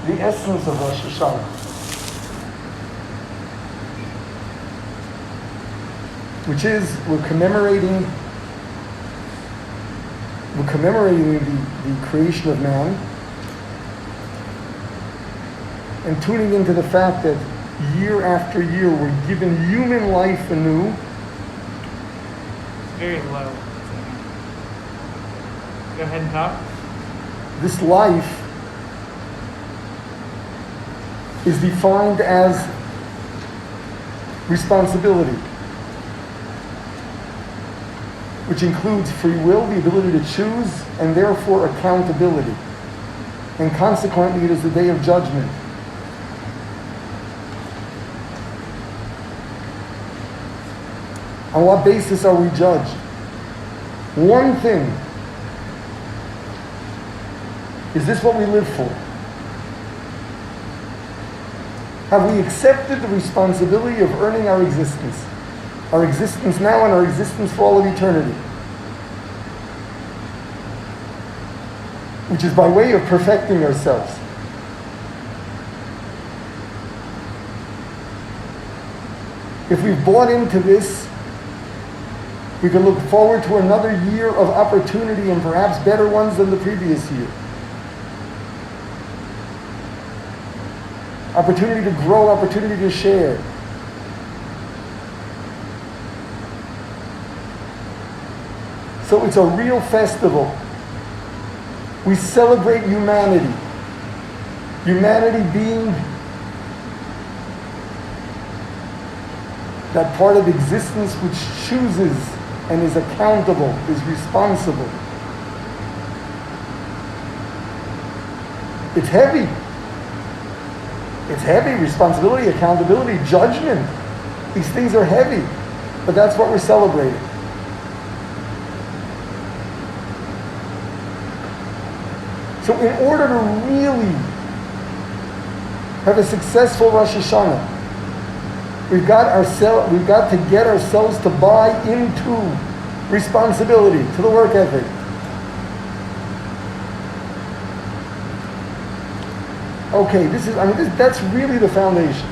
the essence of Rosh Hashanah, which is we're commemorating the creation of man and tuning into the fact that year after year we're given human life anew. It's very low. Go ahead and talk. This life is defined as responsibility, which includes free will, the ability to choose, and therefore accountability. And consequently, it is the day of judgment. On what basis are we judged? One thing. Is this what we live for? Have we accepted the responsibility of earning our existence? Our existence now and our existence for all of eternity. Which is by way of perfecting ourselves. If we've bought into this, we can look forward to another year of opportunity and perhaps better ones than the previous year. Opportunity to grow, opportunity to share. So it's a real festival. We celebrate humanity. Humanity being that part of existence which chooses and is accountable, is responsible. It's heavy. It's heavy. Responsibility, accountability, judgment. These things are heavy. But that's what we're celebrating. So in order to really have a successful Rosh Hashanah, we've got to get ourselves to buy into responsibility, to the work ethic. Okay, that's really the foundation.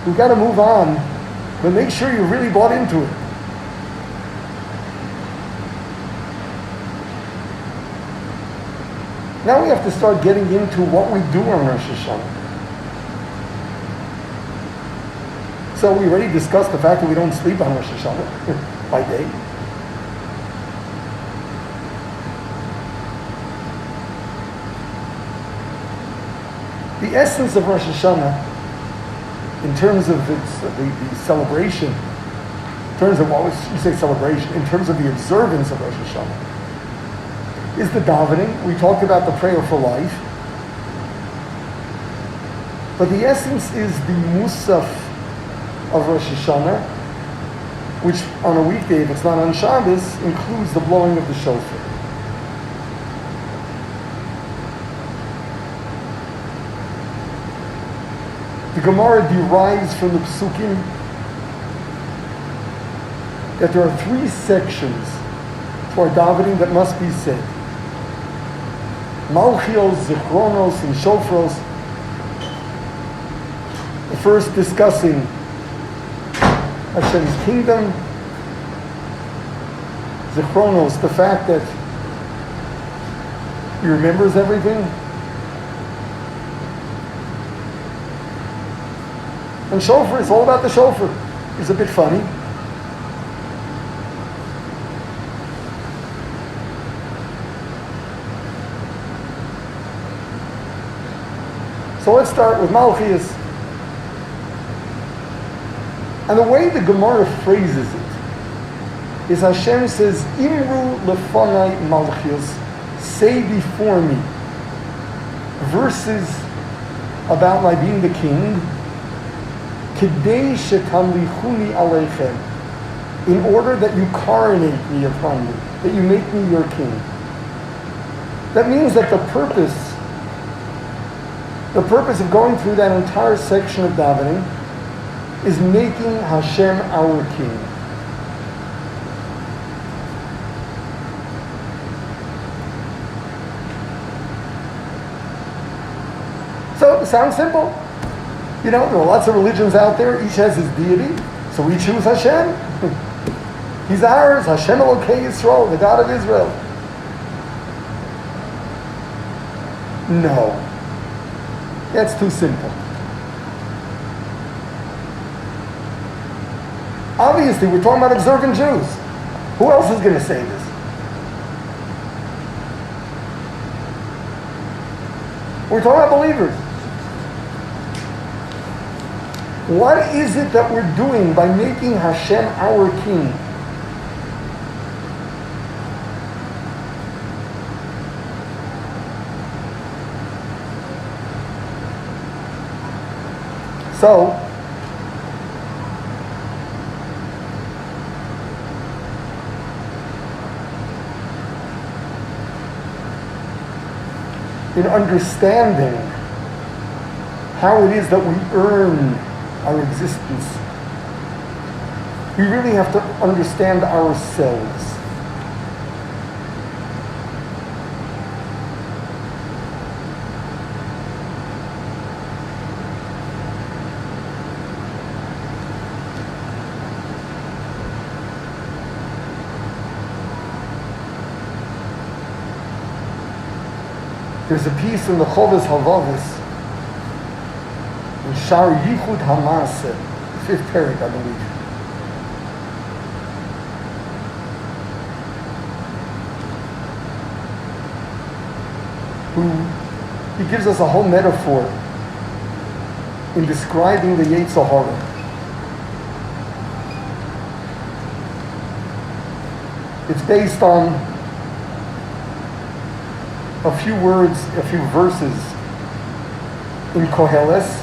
We've got to move on, but make sure you really bought into it. Now we have to start getting into what we do on Rosh Hashanah. So we already discussed the fact that we don't sleep on Rosh Hashanah by day. The essence of Rosh Hashanah, in terms of the celebration, in terms of what you say celebration, in terms of the observance of Rosh Hashanah, is the davening. We talked about the prayer for life. But the essence is the musaf of Rosh Hashanah, which on a weekday, if it's not on Shabbos, includes the blowing of the shofar. The Gemara derives from the Psukim that there are three sections to our davening that must be said. Malchuyos, Zichronos, and Shofros. The first discussing Hashem's kingdom. Zichronos, the fact that He remembers everything. And Shofar is all about the shofar. It's a bit funny. So let's start with Malchuyos. And the way the Gemara phrases it is Hashem says, Imru lefanai Malchuyos, say before me, verses about my being the king, Kedei shetamlichuni aleichem, in order that you coronate me upon me, that you make me your king. That means that the purpose of going through that entire section of davening is making Hashem our king. sounds simple. You know, there are lots of religions out there. Each has his deity. So we choose Hashem. He's ours. Hashem Elokei Yisrael, the God of Israel. No. That's too simple. Obviously, we're talking about observant Jews. Who else is going to say this? We're talking about believers. What is it that we're doing by making Hashem our king? So, in understanding how it is that we earn our existence, we really have to understand ourselves. There's a piece in the Chovos Halevavos, in Shar Yichud Hamaseh, the 5th parak, I believe. He gives us a whole metaphor in describing the Yetzer Hara. It's based on a few words, a few verses in Koheles.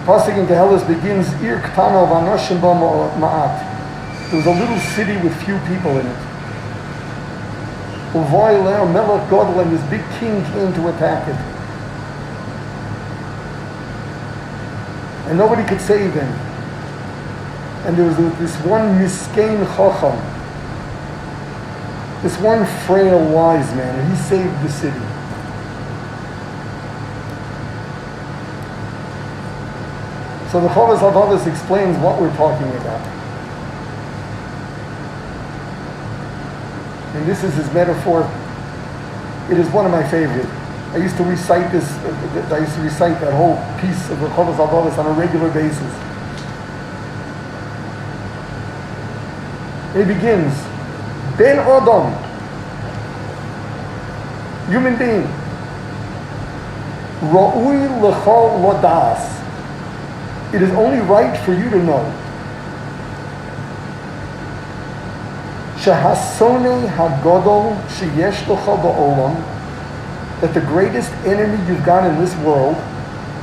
Pasuk in Koheles begins, Ir Ktana v'anoshim bo ma'at. There was a little city with few people in it. Uvoy leo melech gadol, and this big king came to attack it. And nobody could save him. And there was this one miskein chacham, this one frail wise man, and he saved the city. So the Chovos Halevavos explains what we're talking about. And this is his metaphor. It is one of my favorite. I used to recite this, I used to recite that whole piece of the Chovos Halevavos on a regular basis. It begins, Ben Adam, human being, Ra'ui l'chol lodas. It is only right for you to know Shehasonei hagadol sheyesh lecha ba'olam, that the greatest enemy you've got in this world,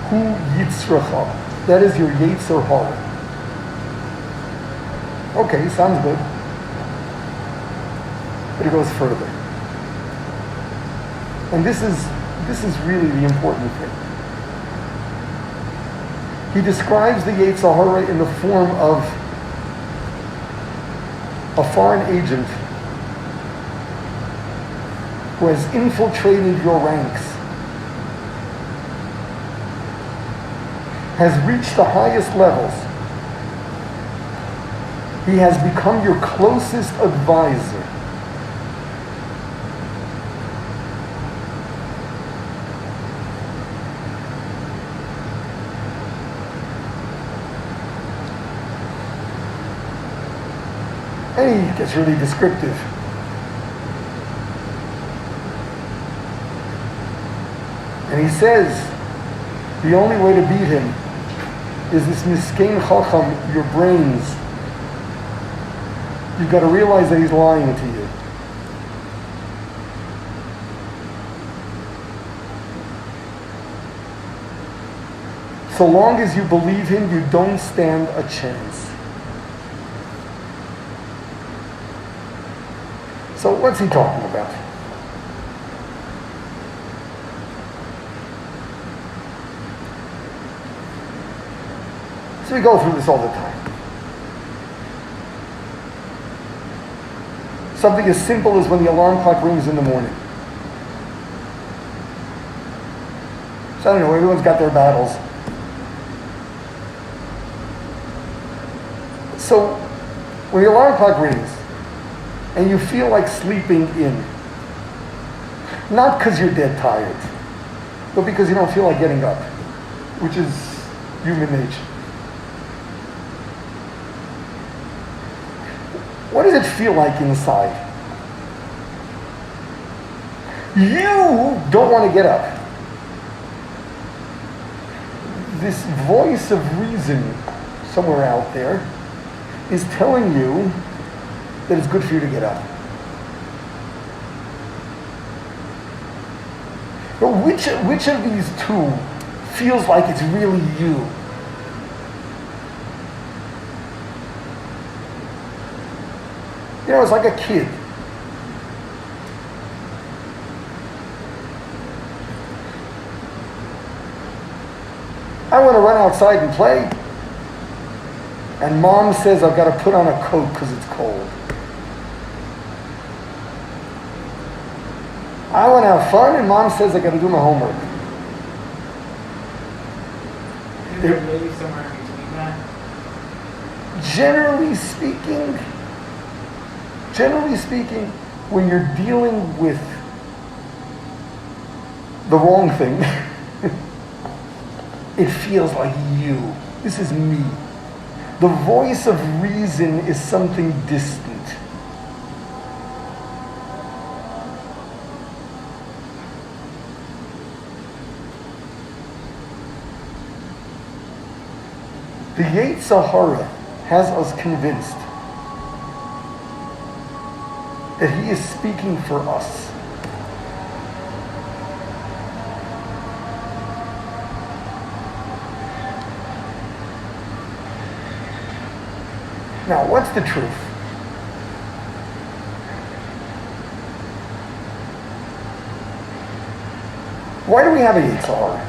hu yitzracha, that is your Yetzer Hara. Okay, sounds good. But it goes further. And this is really the important thing. He describes the Yetzer Hara in the form of a foreign agent who has infiltrated your ranks, has reached the highest levels. He has become your closest advisor. And he gets really descriptive. And he says, the only way to beat him is this miskein chacham, your brains. You've got to realize that he's lying to you. So long as you believe him, you don't stand a chance. So what's he talking about? So we go through this all the time. Something as simple as when the alarm clock rings in the morning. So I don't know, everyone's got their battles. So when the alarm clock rings and you feel like sleeping in, not because you're dead tired, but because you don't feel like getting up, which is human nature. What does it feel like inside? You don't want to get up. This voice of reason somewhere out there is telling you that it's good for you to get up. But which of these two feels like it's really you? You know, it's like a kid. I want to run outside and play. And mom says I've got to put on a coat because it's cold. I want to have fun, and mom says I got to do my homework. Is there maybe somewhere in between that? Generally speaking, when you're dealing with the wrong thing, it feels like you. This is me. The voice of reason is something distant. The Yetzer Hara has us convinced that he is speaking for us. Now, what's the truth? Why do we have a Yetzer Hara?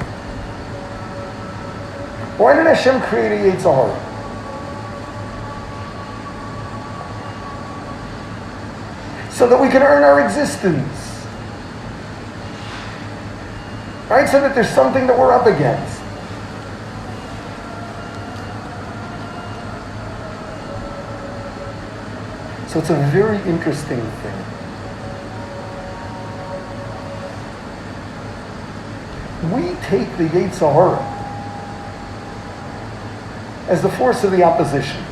Why did Hashem create a Yetzer Hara? So that we can earn our existence. Right? So that there's something that we're up against. So it's a very interesting thing. We take the Yetzer Hara as the force of the opposition.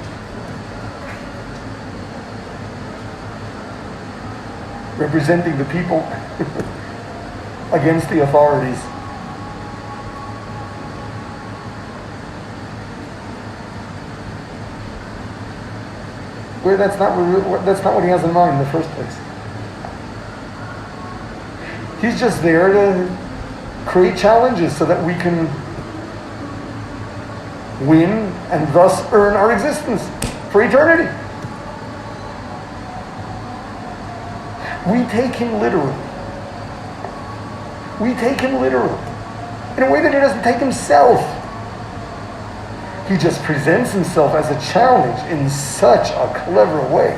Representing the people against the authorities. Where that's not what he has in mind in the first place. He's just there to create challenges so that we can win and thus earn our existence for eternity. We take him literally. We take him literally. In a way that he doesn't take himself. He just presents himself as a challenge in such a clever way.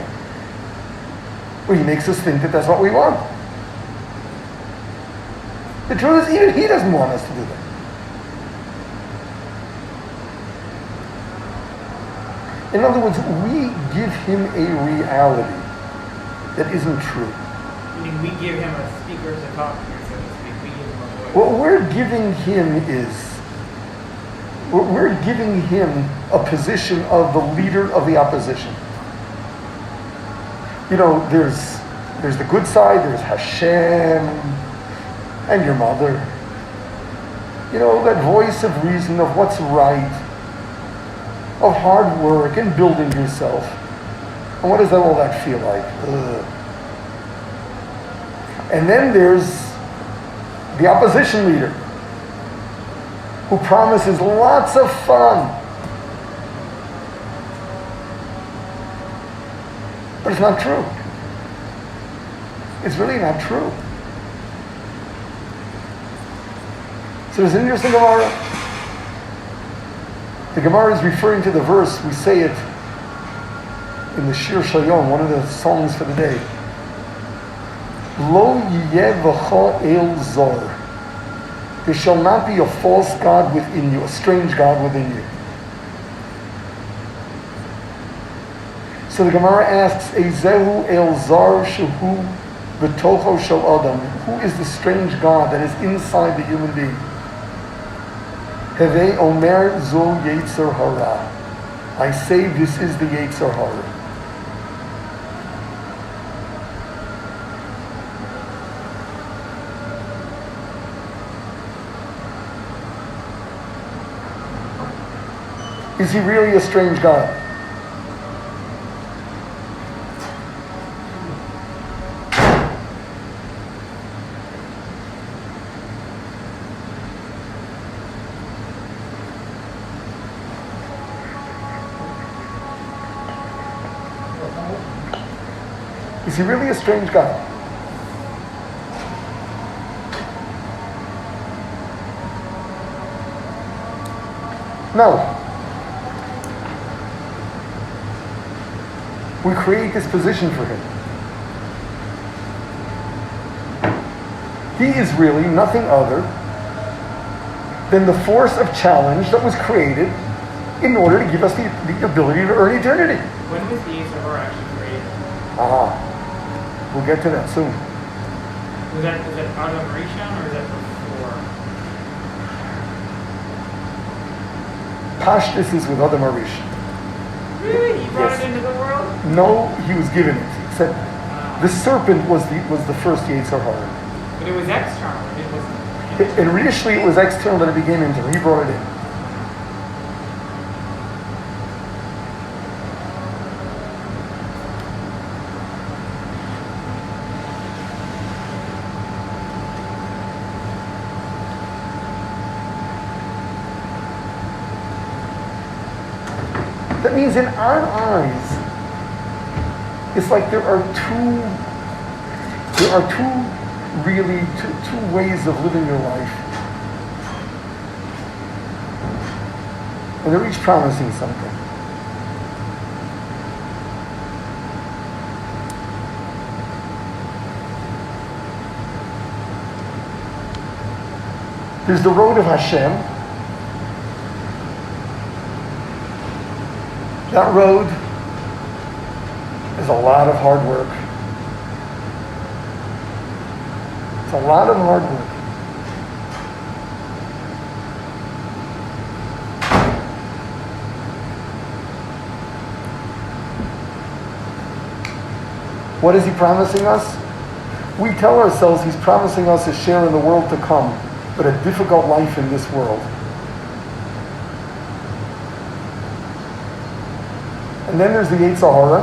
Where he makes us think that that's what we want. The truth is, even he doesn't want us to do that. In other words, we give him a reality that isn't true. Meaning we give him a speaker to talk to, so to speak. We give him a voice. What we're giving him a position of the leader of the opposition. You know, there's the good side, there's Hashem and your mother. You know, that voice of reason, of what's right, of hard work and building yourself. And what does all that feel like? Ugh. And then there's the opposition leader who promises lots of fun. But it's not true. It's really not true. So there's an interesting Gemara. The Gemara is referring to the verse, we say it in the Shir Shayom, one of the songs for the day. Lo yiyeh v'cha el zor. There shall not be a false god within you, a strange god within you. So the Gemara asks, Ezehu el zar shehu v'tocho shel adam. Who is the strange god that is inside the human being? Hevei omer zo yetzer hara. I say this is the yetzer hara. Is he really a strange God? Is he really a strange God? No. We create this position for him. He is really nothing other than the force of challenge that was created in order to give us the ability to earn eternity. When was the Yetzer Hara actually created? We'll get to that soon. Was that Adam Rishon or is that before? Pashtus is with Adam Arish. Really? He brought Yes. it into the world? No, he was given it. Except the serpent was the first Yetzer Hara. But it was external. It wasn't. And initially it was external, then it became internal. He brought it in. That means in our eyes, it's like there are two ways of living your life. And they're each promising something. There's the road of Hashem. That road is a lot of hard work. It's a lot of hard work. What is he promising us? We tell ourselves he's promising us a share in the world to come, but a difficult life in this world. And then there's the Yetzer Hara,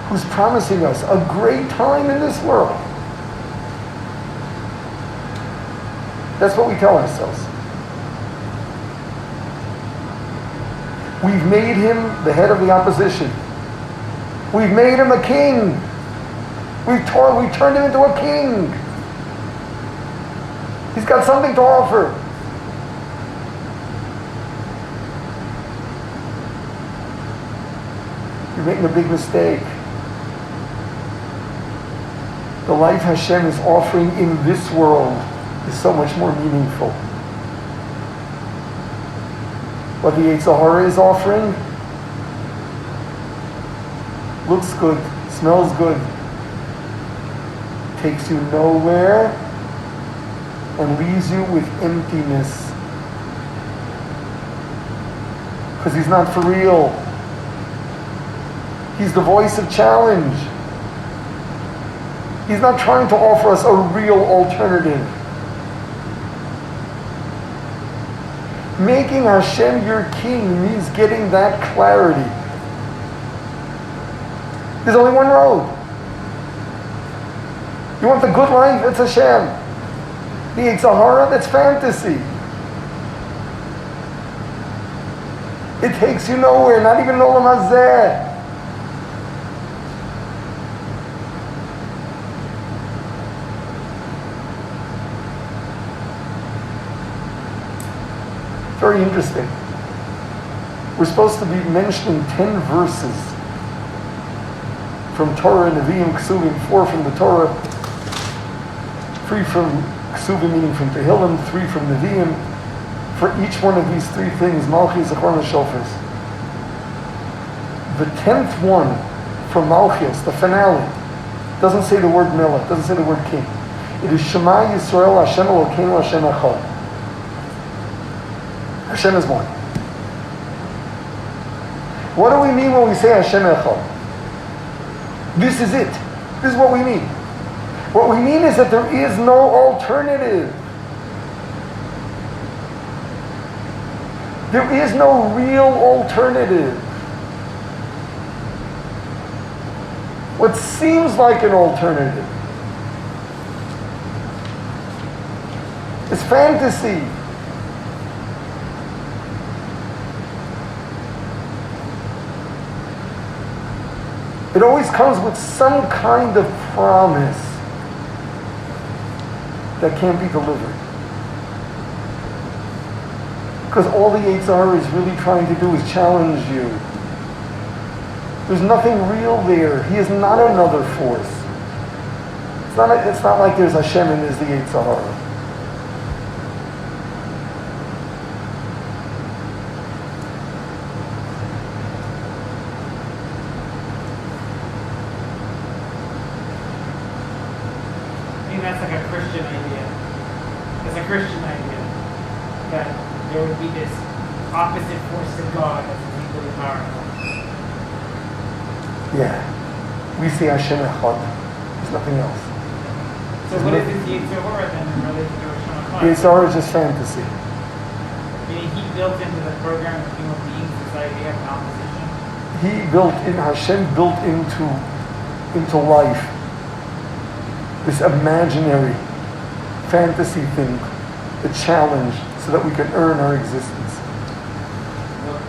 who's promising us a great time in this world. That's what we tell ourselves. We've made him the head of the opposition. We've made him a king. We turned him into a king. He's got something to offer. You're making a big mistake. The life Hashem is offering in this world is so much more meaningful. What the Yetzer Hara is offering looks good, smells good, takes you nowhere, and leaves you with emptiness. Because he's not for real. He's the voice of challenge. He's not trying to offer us a real alternative. Making Hashem your king means getting that clarity. There's only one road. You want the good life? It's Hashem. The Yetzer Hara, that's fantasy. It takes you nowhere, not even Olam Hazeh. Very interesting. We're supposed to be mentioning 10 verses from Torah, Nevi'im, Ksuvim, 4 from the Torah, 3 from Ksuvim, meaning from Tehillim, 3 from Nevi'im. For each one of these 3 things, Malchuyos, Coronation, Shofars. The 10th one from Malchuyos, the finale, doesn't say the word Melech, doesn't say the word king. It is Shema Yisrael Hashem Elokeinu Hashem Echad. Hashem is one. What do we mean when we say Hashem Echad? This is it. This is what we mean. What we mean is that there is no alternative. There is no real alternative. What seems like an alternative is fantasy. It always comes with some kind of promise that can't be delivered. Because all the Yitzchak is really trying to do is challenge you. There's nothing real there. He is not another force. It's not like there's Hashem and there's the Yitzchak. That's like a Christian idea. That's a Christian idea. That there would be this opposite force to God that's equally powerful. Yeah. We see Hashem Echad. There's nothing else. So what is this Yitzhak then in relation to Hashem Echad? Yitzhak is just fantasy. Meaning he built into the program of human beings this idea of opposition? Hashem built into life this imaginary fantasy thing, the challenge, so that we can earn our existence.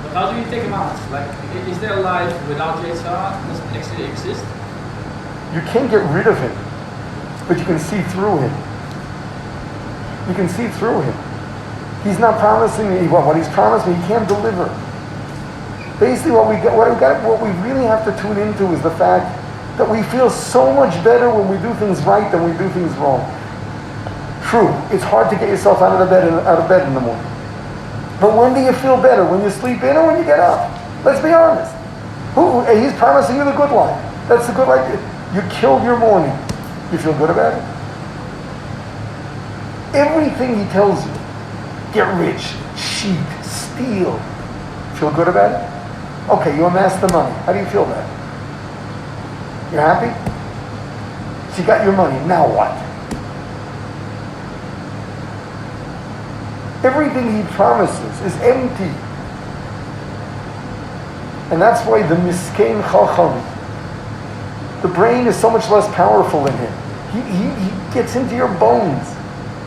But how do you take him out? Like, is there a life without Yitzhak? Does it actually exist? You can't get rid of him, but you can see through him. You can see through him. He's not promising me what he's promised me. He can't deliver. Basically, what we really have to tune into is the fact that we feel so much better when we do things right than we do things wrong. True, it's hard to get yourself out of bed in the morning. But when do you feel better? When you sleep in or when you get up? Let's be honest. He's promising you the good life. That's the good life. You killed your morning. You feel good about it? Everything he tells you, get rich, cheat, steal. Feel good about it? Okay, you amass the money. How do you feel about it? You're happy? So you got your money. Now what? Everything he promises is empty. And that's why the miskein chacham, the brain is so much less powerful in him. He gets into your bones.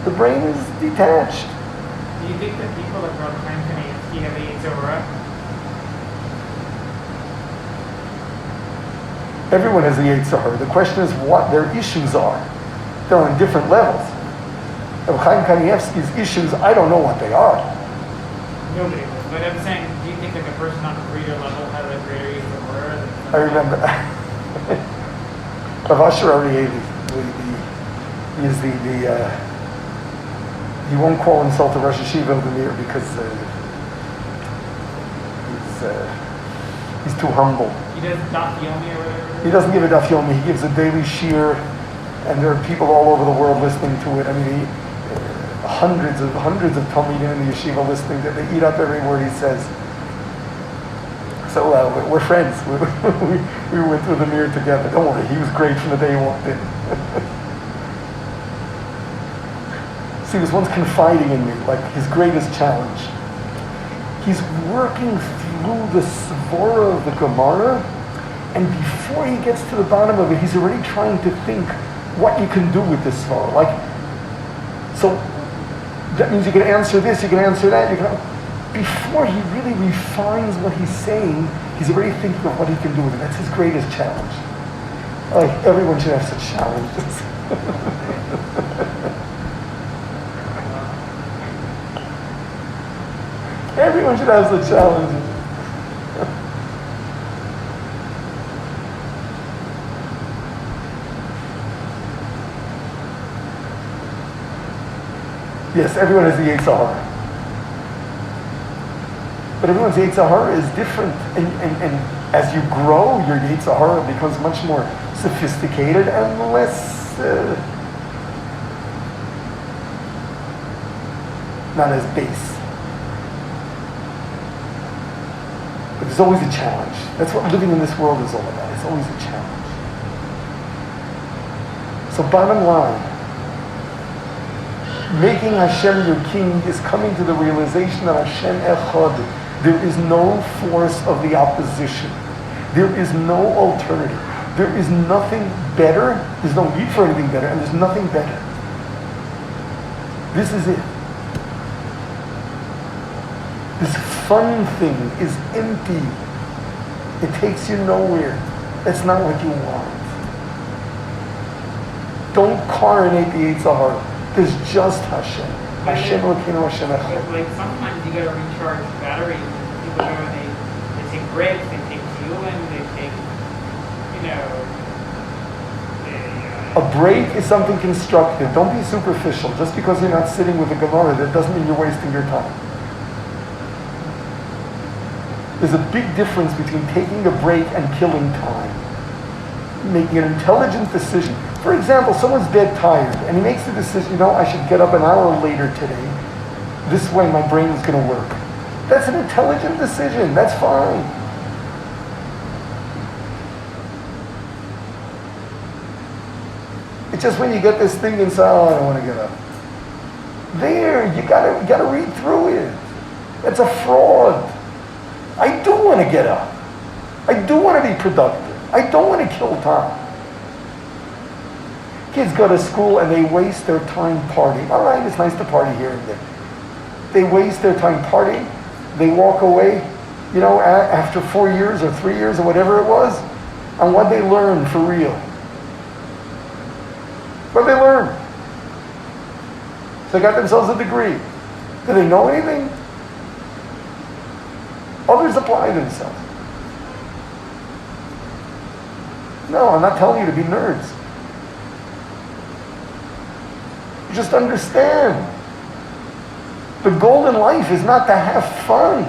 The brain is detached. Do you think that people that brought time to me have a Yitzhak? Everyone has a Yitzhak. The question is what their issues are. They're on different levels. Of Chaim Kanievsky's issues, I don't know what they are. Nobody does. But I'm saying, do you think like a person on a greater level has a greater Yitzhak? I remember Rav Asher Arieli, he won't call himself the Rosh Yeshiva of the Mir because he's too humble. He does daf yomi or whatever? He doesn't give a daf yomi. He gives a daily shir, and there are people all over the world listening to it. I mean, hundreds of talmidim in the yeshiva listening to it. They eat up every word he says. So we're friends. We went through the mirror together. Don't worry, he was great from the day he walked in. See, he was once confiding in me, like his greatest challenge. He's working through the svara of the Gemara, and before he gets to the bottom of it, he's already trying to think what you can do with this svara. Like, so that means you can answer this, you can answer that, before he really refines what he's saying, he's already thinking of what he can do with it. That's his greatest challenge. Like, everyone should have such challenges. Everyone should have the challenges. Yes, everyone has the Yitzchak. But everyone's Yitzchak is different. And as you grow, your Yitzchak becomes much more sophisticated and less, not as base. But there's always a challenge. That's what living in this world is all about. It's always a challenge. So bottom line, making Hashem your king is coming to the realization that Hashem Echad. There is no force of the opposition. There is no alternative. There is nothing better. There's no need for anything better, and there's nothing better. This is it. This fun thing is empty. It takes you nowhere. That's not what you want. Don't coronate the Yitzhak. There's just Hashem. Hashem Elokeinu Hashem Echad. Like sometimes you gotta recharge batteries. People go and they take breaks, they take fueling, they take, A break is something constructive. Don't be superficial. Just because you're not sitting with a Gemara, that doesn't mean you're wasting your time. There's a big difference between taking a break and killing time. Making an intelligent decision. For example, someone's dead tired, and he makes the decision, I should get up an hour later today. This way my brain is going to work. That's an intelligent decision. That's fine. It's just when you get this thing inside, I don't want to get up. There, you gotta read through it. That's a fraud. I do want to get up. I do want to be productive. I don't want to kill time. Kids go to school and they waste their time partying. All right, it's nice to party here and there. They waste their time partying. They walk away, after 4 years or 3 years or whatever it was, on what they learned for real. What they learned. So they got themselves a degree. Do they know anything? Others apply themselves. No, I'm not telling you to be nerds. You just understand. The goal in life is not to have fun.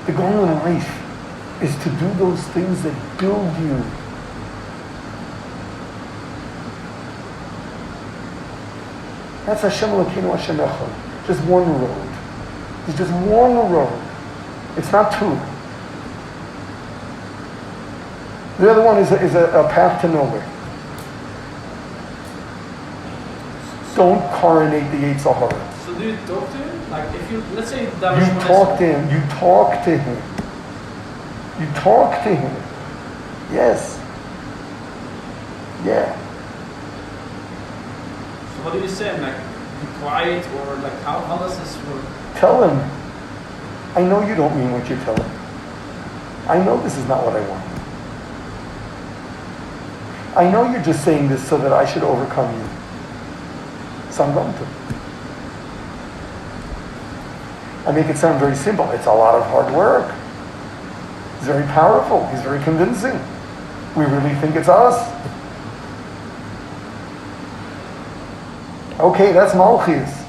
The goal in life is to do those things that build you. That's Hashem Elokeinu Hashem Echad. Just one road. It's just one road. It's not two. The other one is a path to nowhere. Don't coronate the Yitzhak. So do you talk to him? Like if you, let's say You talk to him. You talk to him. You talk to him. Yes. Yeah. So what do you say? Like be quiet, or like how does this work? Tell him, I know you don't mean what you're telling me. I know this is not what I want. I know you're just saying this so that I should overcome you. So I'm going to. I make it sound very simple. It's a lot of hard work. It's very powerful. He's very convincing. We really think it's us. Okay, that's Malchuyos.